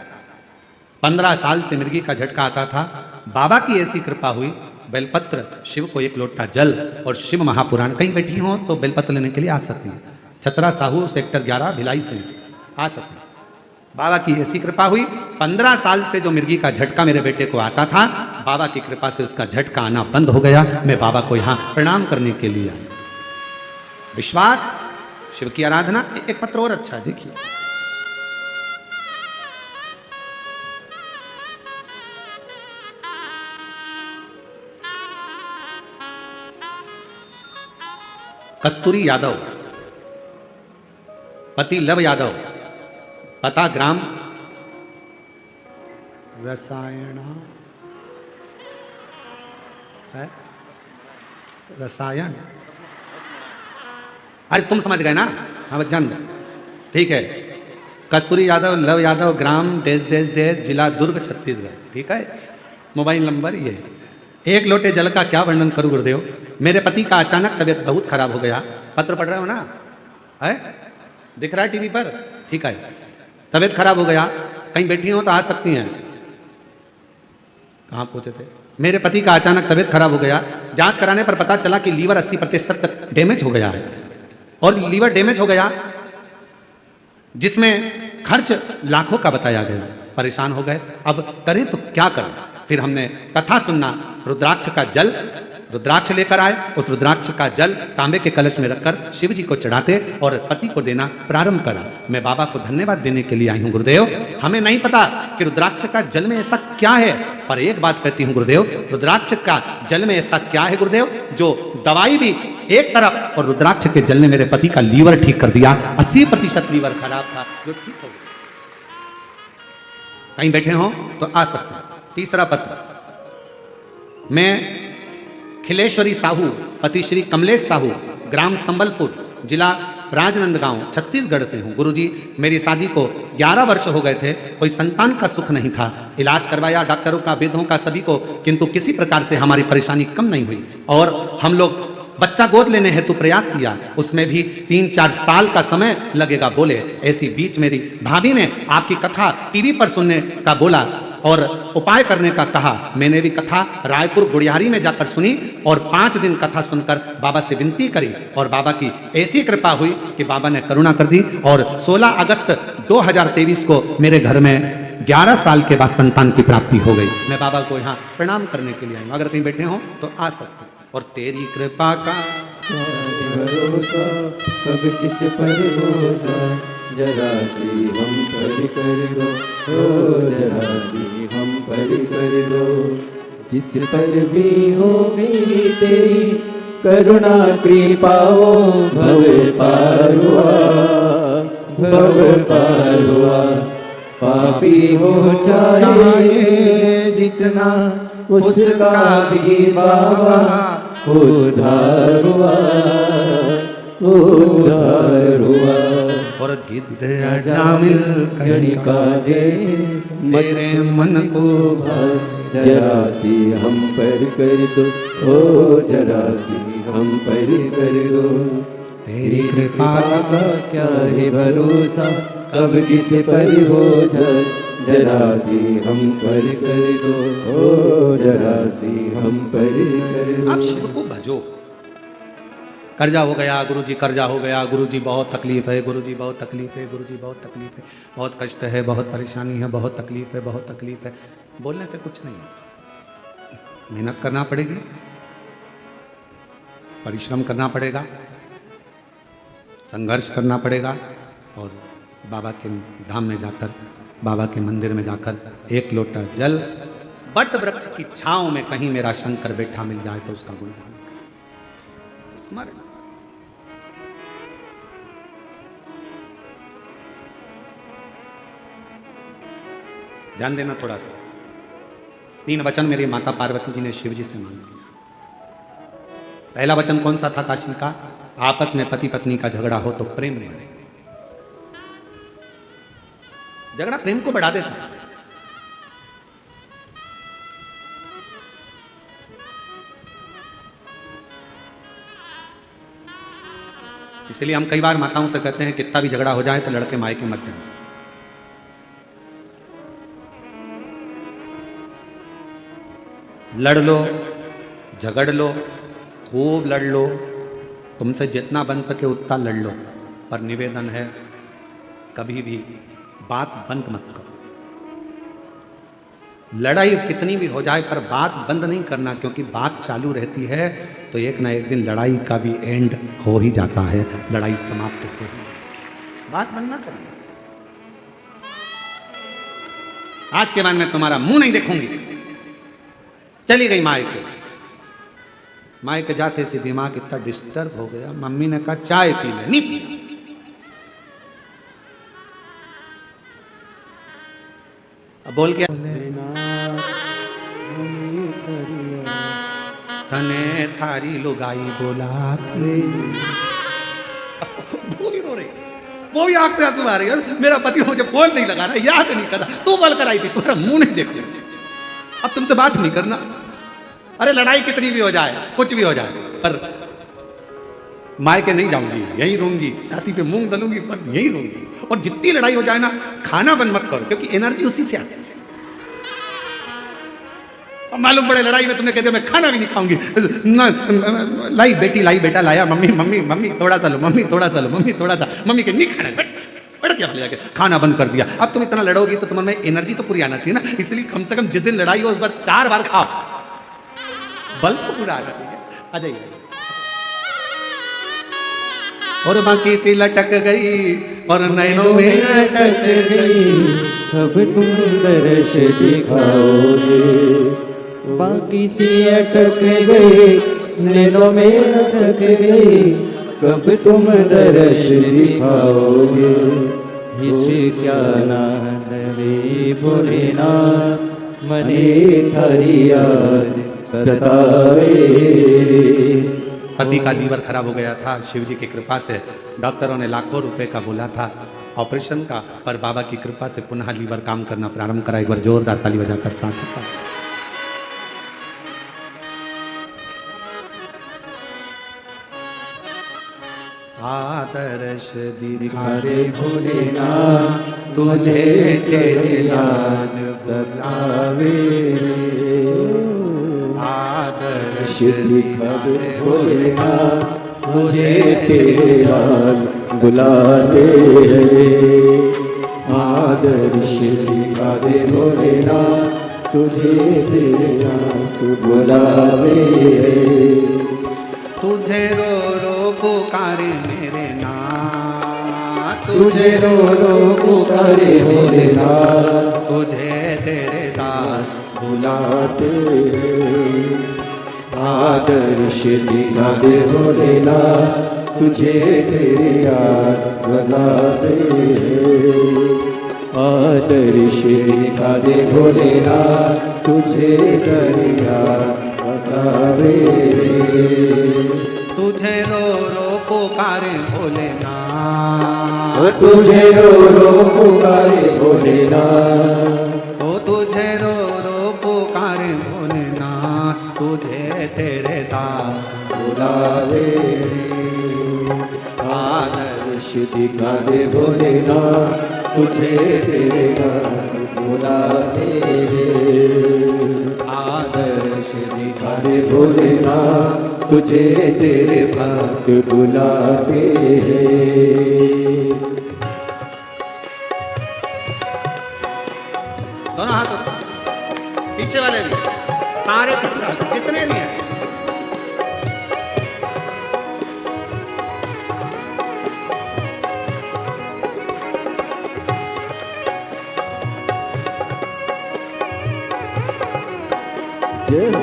15 साल से मिर्गी का झटका आता था। बाबा की ऐसी कृपा हुई, बेलपत्र, शिव को एक लोटा जल और शिव महापुराण। कहीं बैठी हो तो बेलपत्र लेने के लिए आ सकती हैं। छत्रा साहू, सेक्टर 11 भिलाई से आ सकती हैं। बाबा की ऐसी कृपा हुई, 15 साल से जो मिर्गी का झटका मेरे बेटे को आता था, बाबा की कृपा से उसका झटका आना बंद हो गया। मैं बाबा को यहाँ प्रणाम करने के लिए आया। विश्वास, शिव की आराधना। एक पत्र और अच्छा, देखिए। कस्तूरी यादव, पति लव यादव, पता ग्राम रसायना है, रसायन, अरे तुम समझ गए ना? हाँ जान, ठीक है। कस्तूरी यादव, लव यादव, ग्राम डेस डेस डेस, जिला दुर्ग, छत्तीसगढ़। ठीक है, मोबाइल नंबर ये। एक लोटे जल का क्या वर्णन करूं गुरुदेव? मेरे पति का अचानक तबीयत बहुत खराब हो गया। पत्र पढ़ रहे हो ना? है, दिख रहा है टीवी पर? ठीक है। तबीयत खराब हो गया, कहीं बैठी हो तो आ सकती हैं। कहाँ पहुंचे थे? मेरे पति का अचानक तबीयत खराब हो गया। जांच कराने पर पता चला कि लीवर 80% तक डैमेज हो गया है। और लीवर डैमेज हो गया जिसमें खर्च लाखों का बताया गया। परेशान हो गए, अब करें तो क्या करें? फिर हमने कथा सुनना, रुद्राक्ष का जल, रुद्राक्ष लेकर आए। उस रुद्राक्ष का जल तांबे के कलश में रखकर शिव जी को चढ़ाते और पति को देना प्रारंभ करा। मैं बाबा को धन्यवाद देने के लिए आई हूँ गुरुदेव। हमें नहीं पता कि रुद्राक्ष का जल में ऐसा क्या है, पर एक बात कहती हूँ गुरुदेव, रुद्राक्ष का जल में ऐसा क्या है गुरुदेव, जो दवाई भी एक तरफ, और रुद्राक्ष के जल ने मेरे पति का लीवर ठीक कर दिया। 80% लीवर खराब था, जो ठीक हो गया। कहीं बैठे हो तो आ सकते हैं। तीसरा पत्र, मैं खिलेश्वरी साहू, पति श्री कमलेश साहू, ग्राम संबलपुर, जिला राजनंदगांव, छत्तीसगढ़ से हूँ। गुरुजी, मेरी शादी को 11 वर्ष हो गए थे। कोई संतान का सुख नहीं था। इलाज करवाया डॉक्टरों का, वेदों का, सभी को, किंतु किसी प्रकार से हमारी परेशानी कम नहीं हुई। और हम लोग बच्चा गोद लेने हेतु प्रयास किया, उसमें भी 3-4 साल का समय लगेगा बोले। ऐसी बीच मेरी भाभी ने आपकी कथा टीवी पर सुनने का बोला और उपाय करने का कहा। मैंने भी कथा रायपुर गुड़ियारी में जाकर सुनी और 5 दिन कथा सुनकर बाबा से विनती करी और बाबा की ऐसी कृपा हुई कि बाबा ने करुणा कर दी। और 16 अगस्त 2023 को मेरे घर में 11 साल के बाद संतान की प्राप्ति हो गई। मैं बाबा को यहाँ प्रणाम करने के लिए आई हूँ। अगर कहीं बैठे हो तो आ सकते हैं। और तेरी कृपा का भरोसा कब किस पर हो जाए, जरा सी हम पर कर दो, ओ जरा सी हम पर कर दो। जिस पर भी हो गई तेरी करुणा कृपा, वो भव पार हुआ, भव पार हुआ। पापी हो चाहे जितना, उसका भी बाबा उद्धार हुआ, उद्धार हुआ। और गिद्ध अजामिल गणिका जैस मेरे मन को भाए, जरा सी हम पर कर दो, ओ जरा सी हम पर कर दो। तेरी कृपा का क्या है भरोसा, कब किस पर हो जाए, जरा सी हम पर कर दो, ओ जरा सी हम पर कर दो। आप शिव को भजो। कर्जा हो गया गुरुजी, कर्जा हो गया गुरुजी, बहुत तकलीफ है गुरुजी, बहुत तकलीफ है गुरुजी, बहुत तकलीफ है, बहुत कष्ट है, बहुत परेशानी है, बहुत तकलीफ है, बहुत तकलीफ है। बोलने से कुछ नहीं होगा। मेहनत करना पड़ेगी, परिश्रम करना पड़ेगा, संघर्ष करना पड़ेगा, और बाबा के धाम में जाकर, बाबा के मंदिर में जाकर एक लोटा जल बट वृक्ष की छांव में कहीं मेरा शंकर बैठा मिल जाए तो उसका गुणगान करें। स्मरण। ध्यान देना थोड़ा सा। 3 वचन मेरी माता पार्वती जी ने शिव जी से मांग लिया। पहला वचन कौन सा था काशी का? आपस में पति पत्नी का झगड़ा हो तो प्रेम बढ़े। झगड़ा प्रेम को बढ़ा देता है। इसलिए हम कई बार माताओं से कहते हैं कितना भी झगड़ा हो जाए तो लड़के मायके मत जाओ। लड़ लो, झगड़ लो, खूब लड़ लो, तुमसे जितना बन सके उतना लड़ लो, पर निवेदन है कभी भी बात बंद मत करो। लड़ाई कितनी भी हो जाए पर बात बंद नहीं करना, क्योंकि बात चालू रहती है तो एक ना एक दिन लड़ाई का भी एंड हो ही जाता है, लड़ाई समाप्त हो ही। बात बंद ना करना। आज के बाद मैं तुम्हारा मुंह नहीं देखूंगी। चली गई मायके। मायके जाते से दिमाग इतना डिस्टर्ब हो गया, मम्मी ने कहा चाय पी ले, नहीं पीना। अब बोल के तने थारी लुगाई बोला वो भी आंख से आंसू आ रही है। मेरा पति मुझे फोन नहीं लगा रहा, याद नहीं कर रहा, तू बोल कर आई थी, तुम्हारा मुंह नहीं देखो, अब तुमसे बात नहीं करना। अरे लड़ाई कितनी भी हो जाए, कुछ भी हो जाए, पर मायके नहीं जाऊंगी, यहीं रहूंगी, छाती पे मूंग दलूंगी, पर यहीं रहूंगी। और जितनी लड़ाई हो जाए ना, खाना बंद मत करो, क्योंकि एनर्जी उसी से आती है। और मालूम पड़े लड़ाई में तुमने कहते मैं खाना भी नहीं खाऊंगी, लाई बेटी लाई बेटा लाया, मम्मी मम्मी मम्मी थोड़ा सा लो, मम्मी थोड़ा सा लो, मम्मी थोड़ा सा, मम्मी के नहीं खाना, बैठ क्या जाके खाना बंद कर दिया। अब तुम इतना लड़ोगी तो तुम्हारे में एनर्जी तो पूरी आना चाहिए ना, इसलिए कम से कम जिस दिन लड़ाई हो उस बार 4 बार खाओ, बल तो पूरा आना चाहिए। आ जाइए। और बाकी सी लटक गई और नैनों में अटक गई, कब तुम दर्श दिखाओगे। बाकी सी अटक गई, नैनों में अटक गई, कब तुम दर्श दिखाओगे। हिचक्या ना रे भोलेनाथ, मने थारी याद सतावे। पति का लीवर खराब हो गया था। शिव जी की कृपा से डॉक्टरों ने लाखों रुपए का बोला था ऑपरेशन का, पर बाबा की कृपा से पुनः लीवर काम करना प्रारंभ करा। एक बार जोरदार ताली बजाकर साथ होता। आदर्श दिखा रे भोलेनाथ, तुझे तेरी याद बुलावे। आदर्श दिखा दे भोलेनाथ, तुझे तेरे याद बुलाते हैं। आदर्श दिखा दे भोलेनाथ, तुझे तेरे याद बुलावे। तुझे रो रो पुकारे मेरे नाथ, तुझे रो रो पुकारे मेरे नाथ, तुझे तेरे दास बुलाते हैं। आदर्श दिखा दे भोलेनाथ, तुझे तेरे याद बुलाते हैं। आदर्श दिखा दे भोलेनाथ, तुझे तेरे याद बुलाते हैं। तुझे रो रो पुकारे भोलेनाथ, ओ तुझे रो रो पुकारे भोलेनाथ, ओ तुझे रो रो पुकारे भोलेनाथ, तुझे तेरे दास बुलावे, आदर्श दिखा दे भोलेनाथ, तुझे तेरे दास बुलाते हैं। आदर्श दिखा दे भोलेनाथ, तुझे तेरे भक्त बुलाते हैं। दोनों हाथ पीछे वाले भी, सारे जितने भी हैं। जय हो।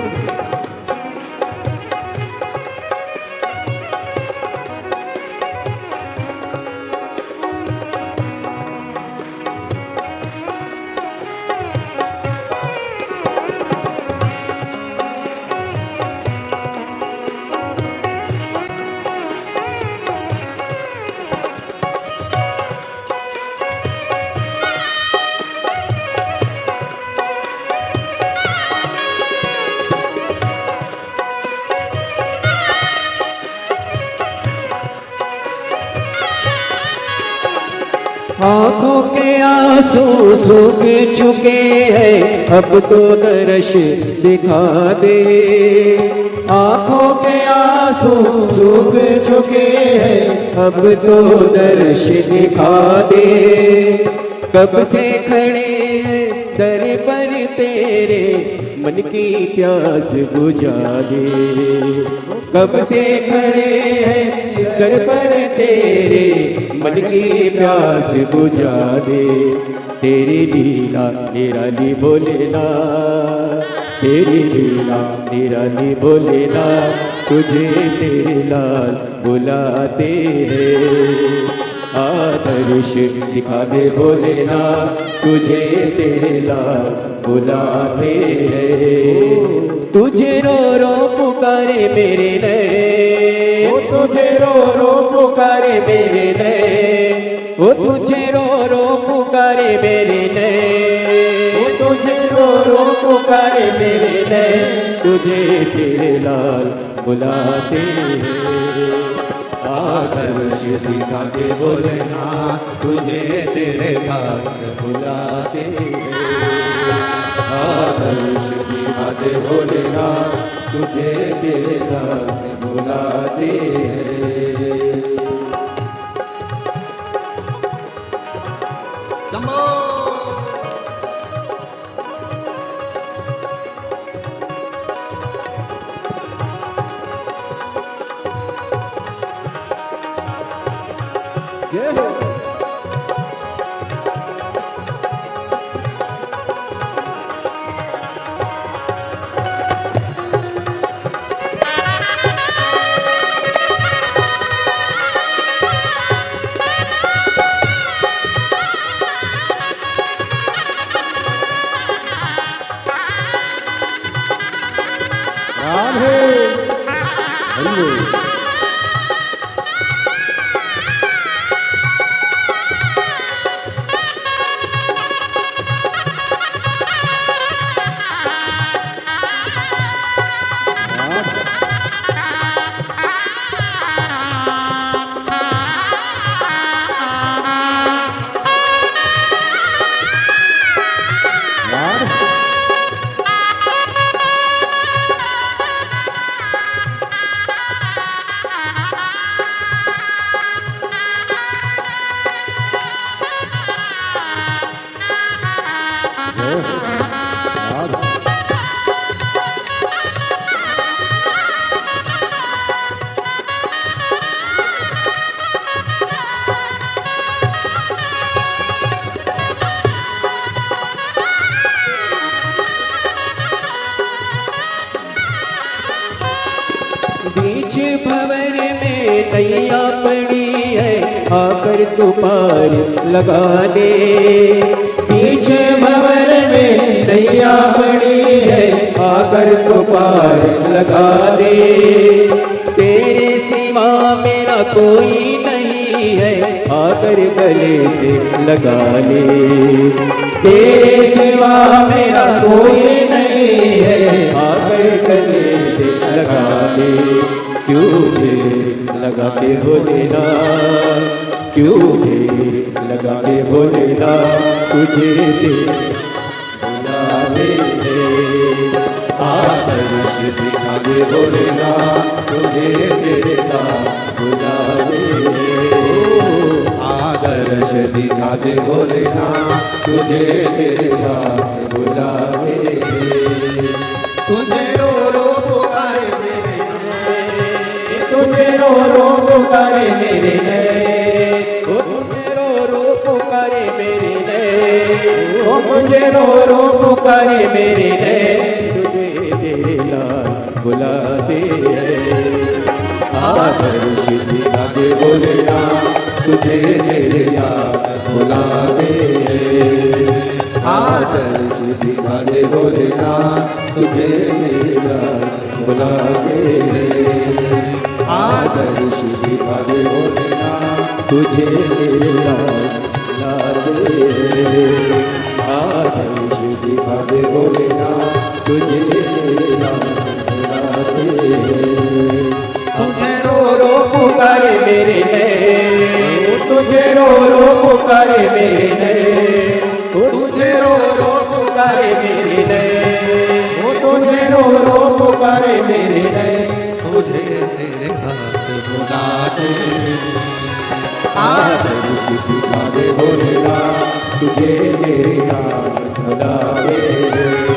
आँखों के आंसू सूख चुके हैं, अब तो दर्श दिखा दे। आँखों के आंसू सूख चुके हैं, अब तो दर्श दिखा दे। कब से खड़े हैं दर पर तेरे, मन की प्यास बुझा दे। कब से खड़े हैं दर पर तेरे, मन की प्यास बुझा दे। तेरी लीला निराली भोलेनाथ, तेरी लीला निराली भोलेनाथ, तुझे तेरे लाल बुलाते हैं। आदर्श दिखा दे भोलेनाथ, तुझे तेरे लाल बुलाते हैं। तुझे रो रो पुकारे मेरे नैन, ओ तुझे रो रो पुकारे मेरे नैन, ओ तुझे रो रो पुकारे मेरे नैन, ओ तुझे रो रो पुकारे मेरे नैन, तुझे तेरे लाल बुलाते हैं। आदर्श दिखा दे भोलेनाथ, तुझे तेरे भक्त बुलाते हैं। आदर्श दिखा दे भोलेनाथ, तुझे तेरे भक्त बुलाते हैं। शंभो जय हो। राधे हरि बीच भंवर में नैया पड़ी है, आकर तू पार लगा दे। बीच भंवर में नैया पड़ी है, आकर तू पार लगा दे। तेरे सिवा मेरा कोई नहीं है, आकर गले से लगा ले। तेरे सिवा मेरा कोई नहीं है, आकर गले से लगा ले। क्यों ढेर लगा के बोलेना, क्यों ढेर लगा के बोलेना, तुझे बुलावे आदर्श दिखा दे बोलेना, तुझे देता बुलावे। आदर्श दिखा दे बोलेना, तुझे देता बुलावे। तुझे रो रो पुकारे मेरे, तुझे रो रो पुकारे मेरे नैन, तुझे रो रो पुकारे मेरे नैन, मुझे रो रो पुकारे मेरे नैन, तुझे तेरे लाल बुलाते हैं। आदर्श दिखा दे बोलेना, तुझे तेरे लाल बुलाते हैं। आदर्श दिखा दे बोलेना, तुझे तेरे लाल बुलाते हैं। आदर्श दिखा दे बोलेना, तुझे तेरे लाल बुलाते हैं। आदर्श दिखा दे बोलेना, तुझे तेरे लाल बुलाते हैं। तुझे रो रो पुकारे मेरे नैन, तुझे रो रो पुकारे मेरे नैन, तुझे रो रो पुकारे मेरे नैन, तुझे रो रो पुकारे मेरे नैन, तुझे तेरे हाथ बुलाते। आदर्श दिखा दे बोलेना, तुझे मेरे हाथ बुलावे।